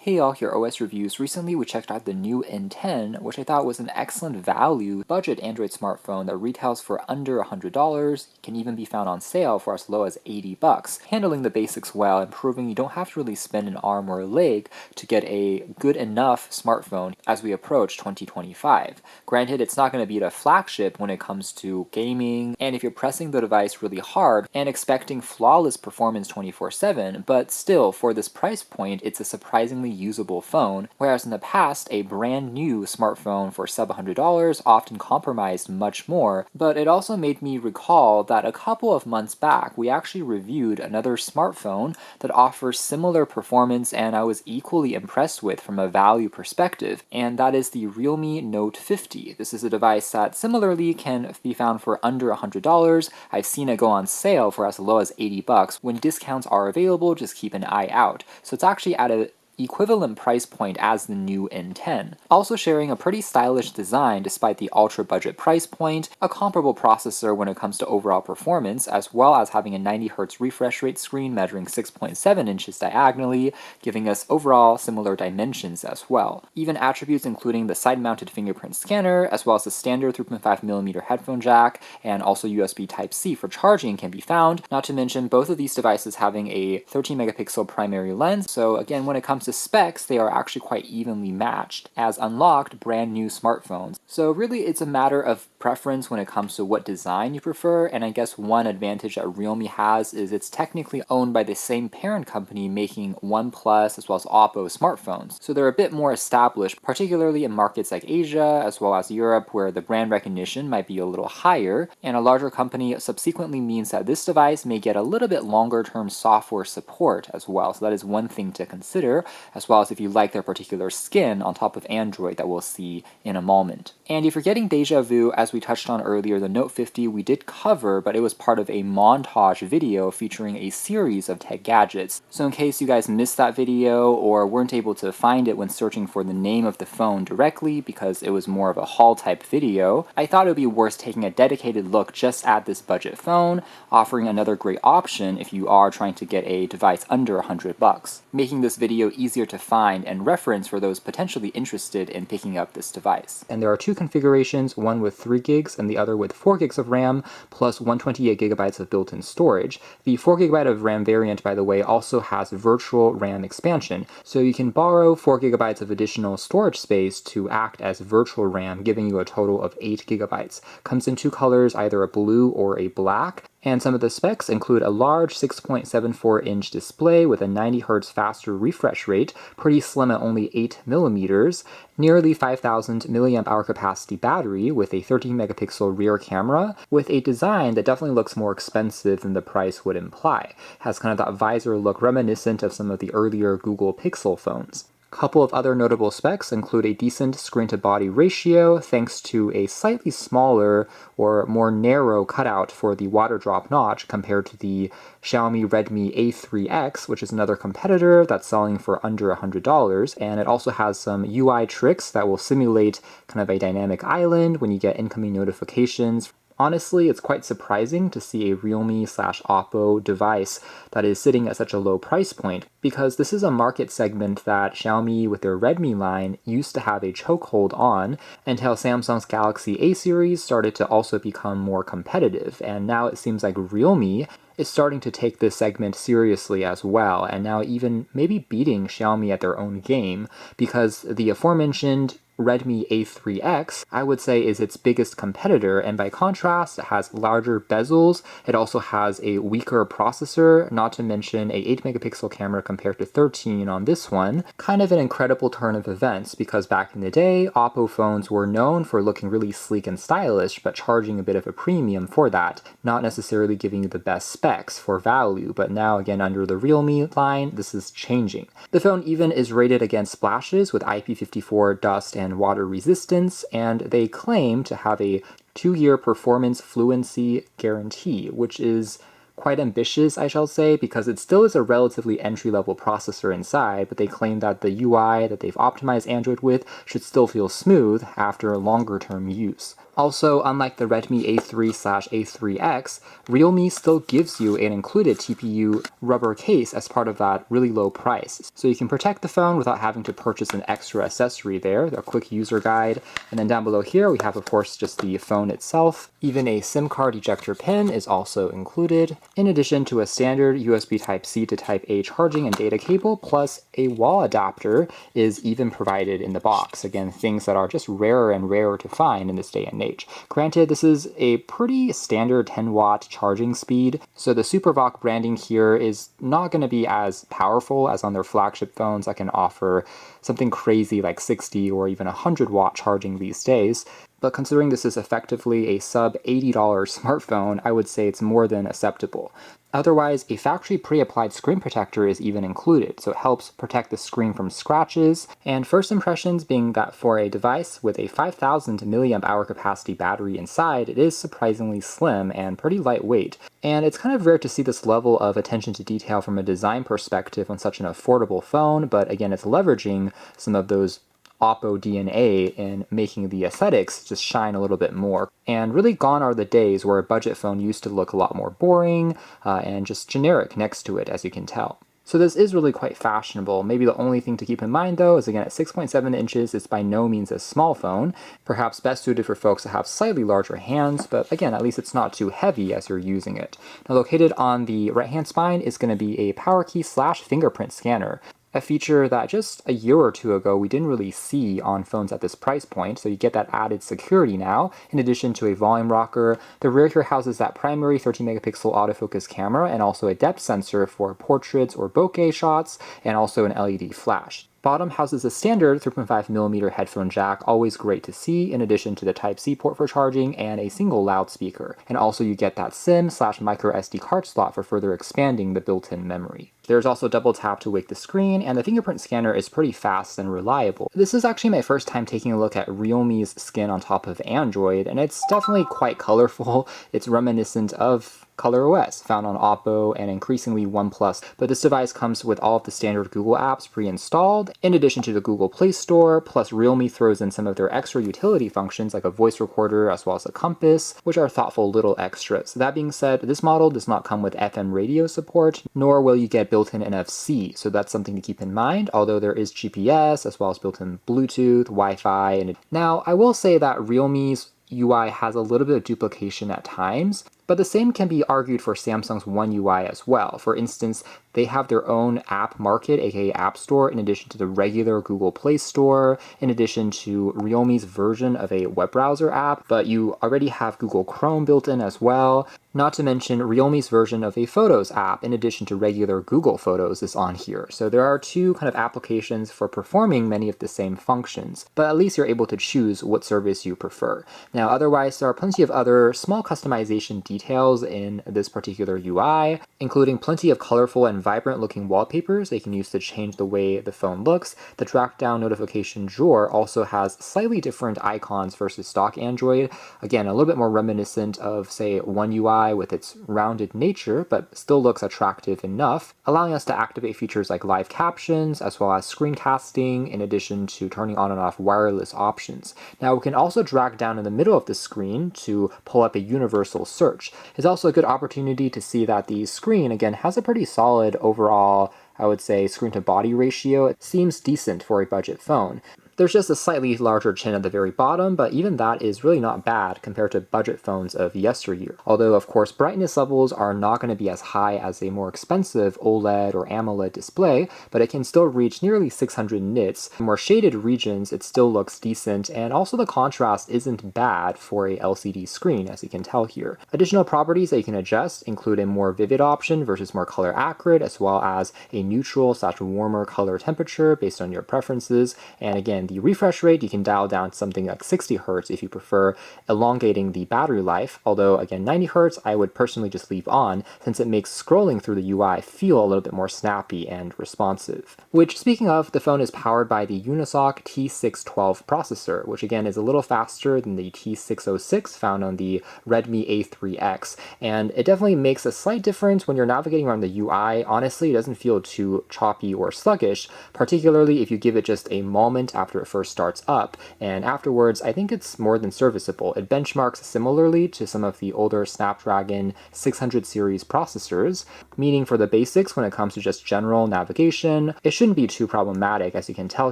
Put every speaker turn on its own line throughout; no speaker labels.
Hey all, here OS Reviews. Recently we checked out the new N10, which I thought was an excellent value budget Android smartphone that retails for under $100, can even be found on sale for as low as $80, handling the basics well and proving you don't have to really spend an arm or a leg to get a good enough smartphone as we approach 2025. Granted, it's not going to be a flagship when it comes to gaming, and if you're pressing the device really hard and expecting flawless performance 24/7, but still, for this price point, it's a surprisingly usable phone, whereas in the past, a brand new smartphone for sub $100 often compromised much more. But it also made me recall that a couple of months back, we actually reviewed another smartphone that offers similar performance and I was equally impressed with from a value perspective, and that is the Realme Note 50. This is a device that similarly can be found for under $100. I've seen it go on sale for as low as $80. When discounts are available, just keep an eye out. So it's actually at a equivalent price point as the new N10. Also sharing a pretty stylish design despite the ultra budget price point, a comparable processor when it comes to overall performance, as well as having a 90Hz refresh rate screen measuring 6.7 inches diagonally, giving us overall similar dimensions as well. Even attributes including the side-mounted fingerprint scanner, as well as the standard 3.5mm headphone jack, and also USB Type-C for charging can be found, not to mention both of these devices having a 13-megapixel primary lens, so again, when it comes to specs, they are actually quite evenly matched as unlocked brand new smartphones. So really it's a matter of preference when it comes to what design you prefer, and I guess one advantage that Realme has is it's technically owned by the same parent company making OnePlus as well as Oppo smartphones. So they're a bit more established, particularly in markets like Asia as well as Europe where the brand recognition might be a little higher, and a larger company subsequently means that this device may get a little bit longer term software support as well. So that is one thing to consider, as well as if you like their particular skin on top of Android that we'll see in a moment. And if you're getting deja vu, as we touched on earlier, the Note 50 we did cover, but it was part of a montage video featuring a series of tech gadgets. So in case you guys missed that video or weren't able to find it when searching for the name of the phone directly because it was more of a haul type video, I thought it would be worth taking a dedicated look just at this budget phone, offering another great option if you are trying to get a device under $100, making this video easier to find and reference for those potentially interested in picking up this device. And there are two configurations, one with 3 gigs and the other with 4 gigs of RAM, plus 128 gigabytes of built-in storage. The 4 gigabyte of RAM variant, by the way, also has virtual RAM expansion, so you can borrow 4 gigabytes of additional storage space to act as virtual RAM, giving you a total of 8 gigabytes. Comes in two colors, either a blue or a black. And some of the specs include a large 6.74-inch display with a 90Hz faster refresh rate, pretty slim at only 8mm, nearly 5,000 mAh capacity battery with a 13-megapixel rear camera, with a design that definitely looks more expensive than the price would imply. Has kind of that visor look reminiscent of some of the earlier Google Pixel phones. A couple of other notable specs include a decent screen-to-body ratio thanks to a slightly smaller or more narrow cutout for the water drop notch compared to the Xiaomi Redmi A3X, which is another competitor that's selling for under $100, and it also has some UI tricks that will simulate kind of a dynamic island when you get incoming notifications. Honestly, it's quite surprising to see a Realme/Oppo device that is sitting at such a low price point, because this is a market segment that Xiaomi with their Redmi line used to have a chokehold on until Samsung's Galaxy A series started to also become more competitive, and now it seems like Realme is starting to take this segment seriously as well, and now even maybe beating Xiaomi at their own game, because the aforementioned Redmi A3X, I would say, is its biggest competitor, and by contrast, it has larger bezels, it also has a weaker processor, not to mention a 8-megapixel camera compared to 13 on this one. Kind of an incredible turn of events, because back in the day, Oppo phones were known for looking really sleek and stylish, but charging a bit of a premium for that, not necessarily giving you the best specs for value, but now again under the Realme line, this is changing. The phone even is rated against splashes with IP54 dust and water resistance, and they claim to have a 2-year performance fluency guarantee, which is quite ambitious, I shall say, because it still is a relatively entry-level processor inside, but they claim that the UI that they've optimized Android with should still feel smooth after longer-term use. Also, unlike the Redmi A3/A3X, Realme still gives you an included TPU rubber case as part of that really low price. So you can protect the phone without having to purchase an extra accessory there, a quick user guide. And then down below here, we have, of course, just the phone itself. Even a SIM card ejector pin is also included, in addition to a standard USB Type-C to Type-A charging and data cable, plus a wall adapter is even provided in the box. Again, things that are just rarer and rarer to find in this day and age. Granted, this is a pretty standard 10-watt charging speed, so the Supervocc branding here is not going to be as powerful as on their flagship phones that can offer something crazy like 60 or even 100-watt charging these days. But considering this is effectively a sub-$80 smartphone, I would say it's more than acceptable. Otherwise, a factory pre-applied screen protector is even included, so it helps protect the screen from scratches, and first impressions being that for a device with a 5,000 mAh capacity battery inside, it is surprisingly slim and pretty lightweight. And it's kind of rare to see this level of attention to detail from a design perspective on such an affordable phone, but again, it's leveraging some of those Oppo DNA in making the aesthetics just shine a little bit more. And really gone are the days where a budget phone used to look a lot more boring and just generic next to it, as you can tell. So this is really quite fashionable. Maybe the only thing to keep in mind though is again at 6.7 inches, it's by no means a small phone, perhaps best suited for folks that have slightly larger hands, but again, at least it's not too heavy as you're using it. Now located on the right-hand spine is going to be a power key / fingerprint scanner. A feature that just a year or two ago we didn't really see on phones at this price point, so you get that added security now, in addition to a volume rocker. The rear here houses that primary 13-megapixel autofocus camera and also a depth sensor for portraits or bokeh shots, and also an LED flash. Bottom houses a standard 3.5mm headphone jack, always great to see, in addition to the Type-C port for charging and a single loudspeaker. And also you get that SIM/micro SD card slot for further expanding the built-in memory. There's also double tap to wake the screen, and the fingerprint scanner is pretty fast and reliable. This is actually my first time taking a look at Realme's skin on top of Android, and it's definitely quite colorful. It's reminiscent of ColorOS, found on Oppo and increasingly OnePlus, but this device comes with all of the standard Google apps pre-installed, in addition to the Google Play Store, plus Realme throws in some of their extra utility functions like a voice recorder as well as a compass, which are thoughtful little extras. That being said, this model does not come with FM radio support, nor will you get built-in NFC, so that's something to keep in mind, although there is GPS as well as built-in Bluetooth, Wi-Fi, and now I will say that Realme's UI has a little bit of duplication at times, but the same can be argued for Samsung's One UI as well. For instance, they have their own app market, aka App Store, in addition to the regular Google Play Store, in addition to Realme's version of a web browser app, but you already have Google Chrome built in as well. Not to mention Realme's version of a Photos app, in addition to regular Google Photos, is on here. So there are two kind of applications for performing many of the same functions, but at least you're able to choose what service you prefer. Now, otherwise, there are plenty of other small customization details in this particular UI, including plenty of colorful and vibrant looking wallpapers they can use to change the way the phone looks. The track down notification drawer also has slightly different icons versus stock Android. Again, a little bit more reminiscent of, say, One UI with its rounded nature, but still looks attractive enough, allowing us to activate features like live captions as well as screencasting, in addition to turning on and off wireless options. Now we can also drag down in the middle of the screen to pull up a universal search. It's also a good opportunity to see that the screen, again, has a pretty solid overall, I would say, screen to body ratio. It seems decent for a budget phone. There's just a slightly larger chin at the very bottom, but even that is really not bad compared to budget phones of yesteryear. Although, of course, brightness levels are not going to be as high as a more expensive OLED or AMOLED display, but it can still reach nearly 600 nits. In more shaded regions, it still looks decent, and also the contrast isn't bad for a LCD screen, as you can tell here. Additional properties that you can adjust include a more vivid option versus more color accurate, as well as a neutral/warmer color temperature based on your preferences, and again, And the refresh rate, you can dial down to something like 60 Hz if you prefer elongating the battery life, although again 90 Hz I would personally just leave on since it makes scrolling through the UI feel a little bit more snappy and responsive. Which, speaking of, the phone is powered by the Unisoc T612 processor, which again is a little faster than the T606 found on the Redmi A3X, and it definitely makes a slight difference when you're navigating around the UI. Honestly, it doesn't feel too choppy or sluggish, particularly if you give it just a moment after it first starts up, and afterwards I think it's more than serviceable. It benchmarks similarly to some of the older Snapdragon 600 series processors, meaning for the basics when it comes to just general navigation, it shouldn't be too problematic as you can tell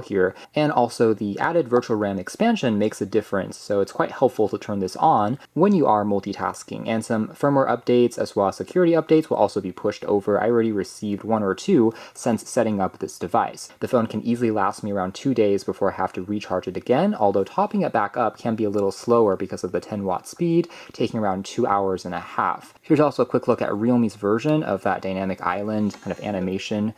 here, and also the added virtual RAM expansion makes a difference, so it's quite helpful to turn this on when you are multitasking, and some firmware updates as well as security updates will also be pushed over. I already received 1 or 2 since setting up this device. The phone can easily last me around 2 days before I have to recharge it again, although topping it back up can be a little slower because of the 10-watt speed, taking around 2 hours and a half. Here's also a quick look at Realme's version of that dynamic island kind of animation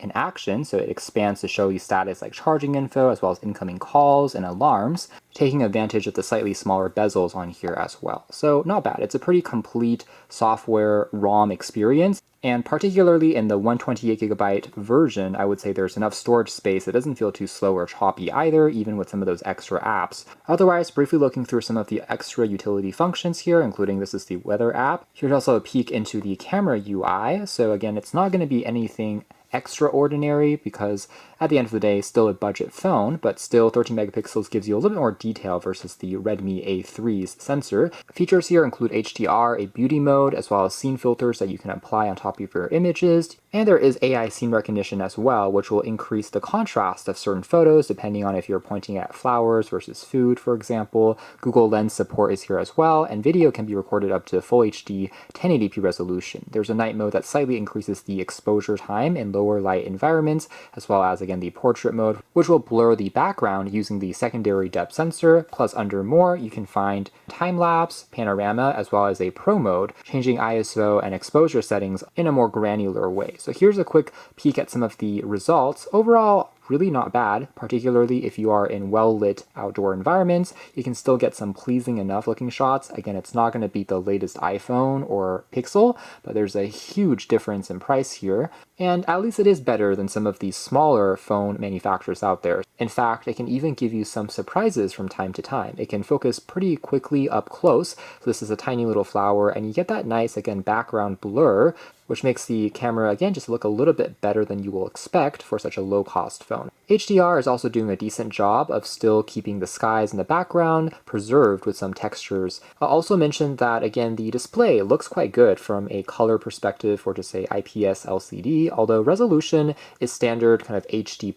in action, so it expands to show you status like charging info as well as incoming calls and alarms, taking advantage of the slightly smaller bezels on here as well. So not bad. It's a pretty complete software ROM experience, and particularly in the 128GB version, I would say there's enough storage space. It doesn't feel too slow or choppy either, even with some of those extra apps. Otherwise, briefly looking through some of the extra utility functions here, including this is the weather app. Here's also a peek into the camera UI. So again, it's not going to be anything extraordinary because at the end of the day, still a budget phone, but still 13 megapixels gives you a little bit more detail versus the Redmi A3's sensor. Features here include HDR, a beauty mode, as well as scene filters that you can apply on top of your images. And there is AI scene recognition as well, which will increase the contrast of certain photos depending on if you're pointing at flowers versus food, for example. Google Lens support is here as well, and video can be recorded up to Full HD 1080p resolution. There's a night mode that slightly increases the exposure time in lower light environments, as well as again the portrait mode, which will blur the background using the secondary depth sensor. Plus under more, you can find time-lapse, panorama, as well as a pro mode, changing ISO and exposure settings in a more granular way. So here's a quick peek at some of the results. Overall, really not bad, particularly if you are in well-lit outdoor environments. You can still get some pleasing enough looking shots. Again, it's not going to beat the latest iPhone or Pixel, but there's a huge difference in price here. And at least it is better than some of these smaller phone manufacturers out there. In fact, it can even give you some surprises from time to time. It can focus pretty quickly up close. So this is a tiny little flower, and you get that nice, again, background blur, which makes the camera, again, just look a little bit better than you will expect for such a low-cost phone. HDR is also doing a decent job of still keeping the skies in the background preserved with some textures. I'll also mention that, again, the display looks quite good from a color perspective for, just say, IPS LCD, although resolution is standard kind of HD+,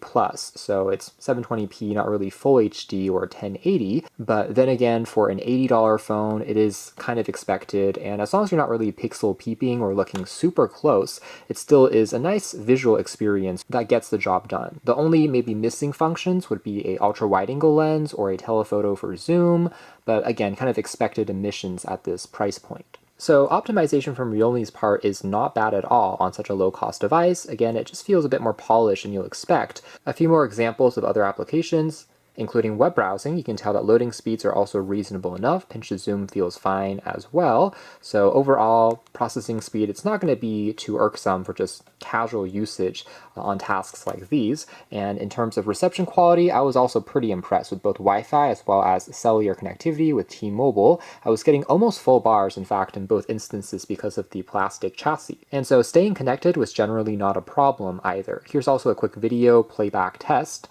so it's 720p, not really full HD or 1080, but then again, for an $80 phone, it is kind of expected, and as long as you're not really pixel peeping or looking super close, it still is a nice visual experience that gets the job done. The only maybe missing functions would be a ultra wide angle lens or a telephoto for zoom, but again, kind of expected omissions at this price point. So optimization from Realme's part is not bad at all on such a low-cost device. Again, it just feels a bit more polished than you'll expect. A few more examples of other applications, including web browsing. You can tell that loading speeds are also reasonable enough. Pinch to zoom feels fine as well. So overall, processing speed, it's not going to be too irksome for just casual usage on tasks like these. And in terms of reception quality, I was also pretty impressed with both Wi-Fi as well as cellular connectivity with T-Mobile. I was getting almost full bars, in fact, in both instances because of the plastic chassis. And so staying connected was generally not a problem either. Here's also a quick video playback test.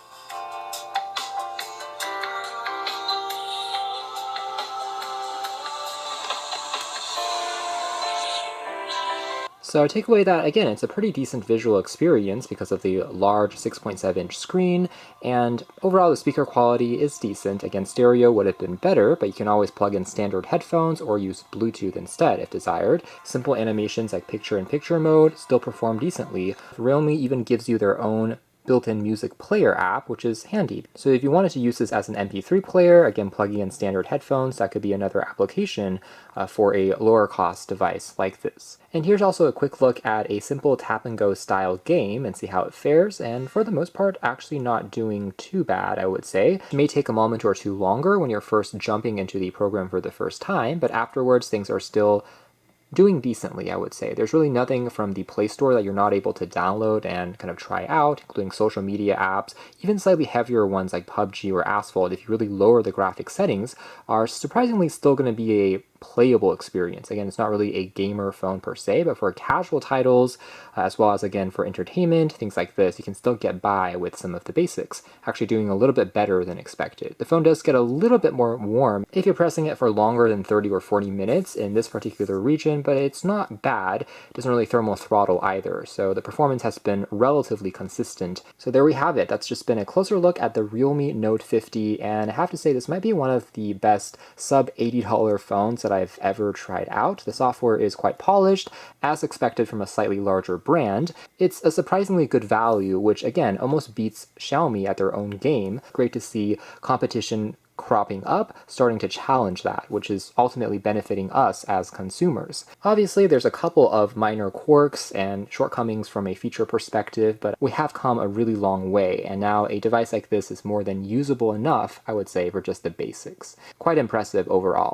So take away that, again, it's a pretty decent visual experience because of the large 6.7-inch screen, and overall the speaker quality is decent. Again, stereo would have been better, but you can always plug in standard headphones or use Bluetooth instead if desired. Simple animations like picture-in-picture mode still perform decently. Realme even gives you their own built-in music player app, which is handy. So if you wanted to use this as an MP3 player, again, plugging in standard headphones, that could be another application for a lower cost device like this. And here's also a quick look at a simple tap and go style game and see how it fares, and for the most part, actually not doing too bad, I would say. It may take a moment or two longer when you're first jumping into the program for the first time, but afterwards things are still doing decently, I would say. There's really nothing from the Play Store that you're not able to download and kind of try out, including social media apps. Even slightly heavier ones like PUBG or Asphalt, if you really lower the graphic settings, are surprisingly still going to be a playable experience. Again, it's not really a gamer phone per se, but for casual titles, as well as, again, for entertainment, things like this, you can still get by with some of the basics, actually doing a little bit better than expected. The phone does get a little bit more warm if you're pressing it for longer than 30 or 40 minutes in this particular region, but it's not bad. It doesn't really thermal throttle either, so the performance has been relatively consistent. So there we have it. That's just been a closer look at the Realme Note 50, and I have to say this might be one of the best sub $80 phones that I've ever tried out. The software is quite polished, as expected from a slightly larger brand. It's a surprisingly good value, which again almost beats Xiaomi at their own game. Great to see competition cropping up, starting to challenge that, which is ultimately benefiting us as consumers. Obviously, there's a couple of minor quirks and shortcomings from a feature perspective, but we have come a really long way, and now a device like this is more than usable enough, I would say, for just the basics. Quite impressive overall.